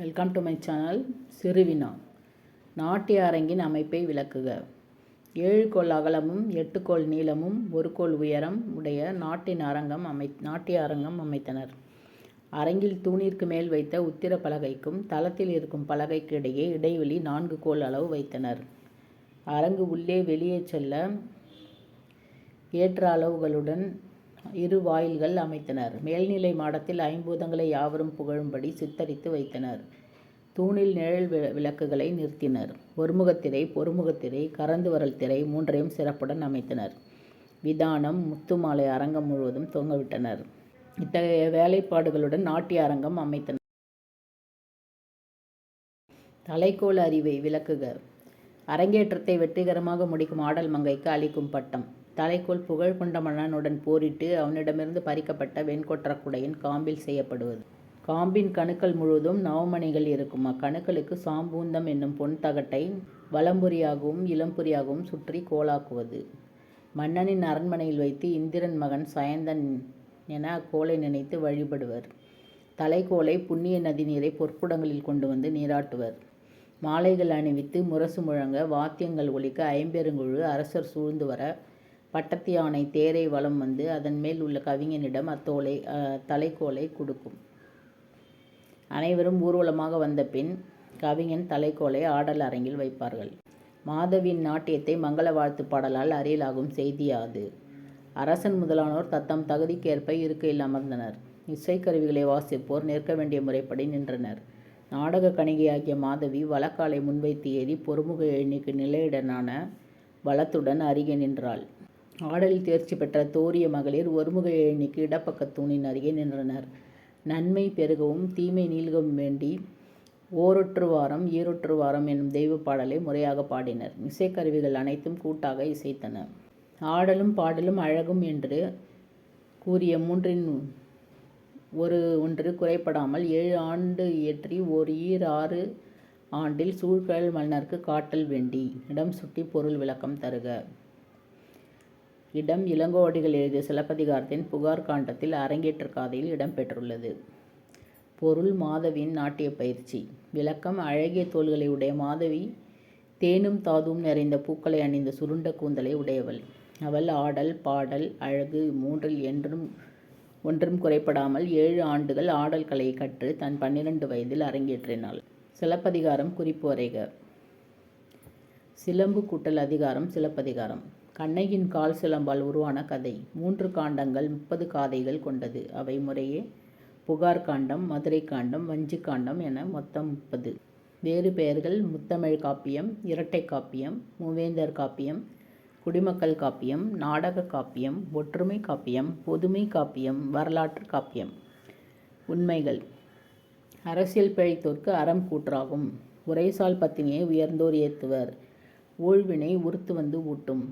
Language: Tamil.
Welcome to my channel. சிறுவினா. நாட்டிய அரங்கின் அமைப்பை விளக்குக. 7 கோல் அகலமும் 8 கோல் நீளமும் 1 கோல் உயரம் உடைய நாட்டிய அரங்கம் அமைத்தனர். அரங்கில் தூணிற்கு மேல் வைத்த உத்திர பலகைக்கும் தளத்தில் இருக்கும் பலகைக்கு இடையே இடைவெளி 4 கோல் அளவு வைத்தனர். அரங்கு உள்ளே வெளியே செல்ல ஏற்ற அளவுகளுடன் 2 வாயில்கள் அமைத்தனர். மேல்நிலை மாடத்தில் ஐம்பூதங்களை யாவரும் புகழும்படி சித்தரித்து வைத்தனர். தூணில் நிழல் விளக்குகளை நிறுத்தினர். ஒருமுகத்திரை, பொறுமுகத்திரை, கரந்து வரல் திரை 3ஐயும் சிறப்புடன் அமைத்தனர். விதானம், முத்துமாலை அரங்கம் முழுவதும் தொங்கவிட்டனர். இத்தகைய வேலைப்பாடுகளுடன் நாட்டிய அரங்கம் அமைத்தனர். தலைக்கோல் அறிவை விளக்குக. அரங்கேற்றத்தை வெற்றிகரமாக முடிக்கும் ஆடல் மங்கைக்கு அளிக்கும் பட்டம். தலைக்கோல் புகழ் கொண்ட மன்னனுடன் போரிட்டு அவனிடமிருந்து பறிக்கப்பட்ட வெண்கொற்ற குடையின் காம்பில் செய்யப்படுவது. காம்பின் கணுக்கள் முழுவதும் நவமணிகள் இருக்கும். அக்கணுக்களுக்கு சாம்பூந்தம் என்னும் பொன் தகட்டை வலம்புரியாகவும் இளம்புரியாகவும் சுற்றி கோலாக்குவது. மன்னனின் அரண்மனையில் வைத்து இந்திரன் மகன் சயந்தன் என அக்கோலை நினைத்து வழிபடுவர். தலைக்கோலை புண்ணிய நதி நீரை பொற்குடங்களில் கொண்டு வந்து நீராட்டுவர். மாலைகள் அணிவித்து முரசு முழங்க வாத்தியங்கள் ஒலிக்க ஐம்பெருங்குழு அரசர் சூழ்ந்து வர பட்டத்து யானை தேரை வலம் வந்து அதன் மேல் உள்ள கவிஞனிடம் தலைக்கோலை கொடுக்கும். அனைவரும் ஊர்வலமாக வந்த பின் கவிஞன் தலைக்கோலை ஆடல் அரங்கில் வைப்பார்கள். மாதவியின் நாட்டியத்தை மங்கள வாழ்த்து பாடலால் அறியலாகும் செய்தியாது. அரசன் முதலானோர் தத்தம் தகுதிக்கேற்ப இருக்கையில் அமர்ந்தனர். இசைக்கருவிகளை வாசிப்போர் நிற்க வேண்டிய முறைப்படி நின்றனர். நாடக கணிகையாகிய மாதவி வலக்காலை முன்வைத்து ஏறி பொறுமுக எழுநிக்கு நிலையுடனான வலத்துடன் அருகே நின்றாள். ஆடலில் தேர்ச்சி பெற்ற தோரிய மகளிர் ஒருமுக எழுநிக்கு இடப்பக்கத் தூணின் அருகே நின்றனர். நன்மை பெருகவும் தீமை நீள்கவும் வேண்டி ஓரொற்று வாரம் ஈரொற்று வாரம் என்னும் தெய்வ பாடலை முறையாக பாடினர். இசைக்கருவிகள் அனைத்தும் கூட்டாக இசைத்தன. ஆடலும் பாடலும் அழகும் என்று கூறிய மூன்றின் ஒன்று குறைப்படாமல் 7 ஆண்டு இயற்றி ஓர் 6 ஆண்டில் சூழ்கழல் மன்னர்க்கு காட்டல் வேண்டி. இடம் சுட்டி பொருள் விளக்கம் தருக. இடம் இளங்கோவடிகள் எழுதிய சிலப்பதிகாரத்தின் புகார் காண்டத்தில் அரங்கேற்ற காதையில் இடம்பெற்றுள்ளது. பொருள் மாதவியின் நாட்டிய பயிற்சி. விளக்கம் அழகிய தோள்களை உடைய மாதவி தேனும் தாதுவும் நிறைந்த பூக்களை அணிந்த சுருண்ட கூந்தலை உடையவள். அவள் ஆடல் பாடல் அழகு மூன்றில் ஒன்றும் குறைப்படாமல் 7 ஆண்டுகள் ஆடல் கலையை கற்று தன் 12 வயதில் அரங்கேற்றினாள். சிலப்பதிகாரம் குறிப்பு வரைக. சிலம்பு கூட்டல் அதிகாரம். சிலப்பதிகாரம் கண்ணகியின் கால் சிலம்பால் உருவான கதை. 3 காண்டங்கள் 30 காதைகள் கொண்டது. அவை முறையே புகார் காண்டம், மதுரை காண்டம், வஞ்சி காண்டம் என மொத்தம் 30. வேறு பெயர்கள் முத்தமிழ் காப்பியம், இரட்டை காப்பியம், மூவேந்தர் காப்பியம், குடிமக்கள் காப்பியம், நாடக காப்பியம், ஒற்றுமை காப்பியம், பொதுமை காப்பியம், வரலாற்று காப்பியம். உண்மைகள். அரசியல் பிழைத்தோர்க்கு அறம் கூற்றாகும். உரைசால் பத்தினியை உயர்ந்தோர் ஏத்துவர். ஊழ்வினை உறுத்து வந்து ஊட்டும்.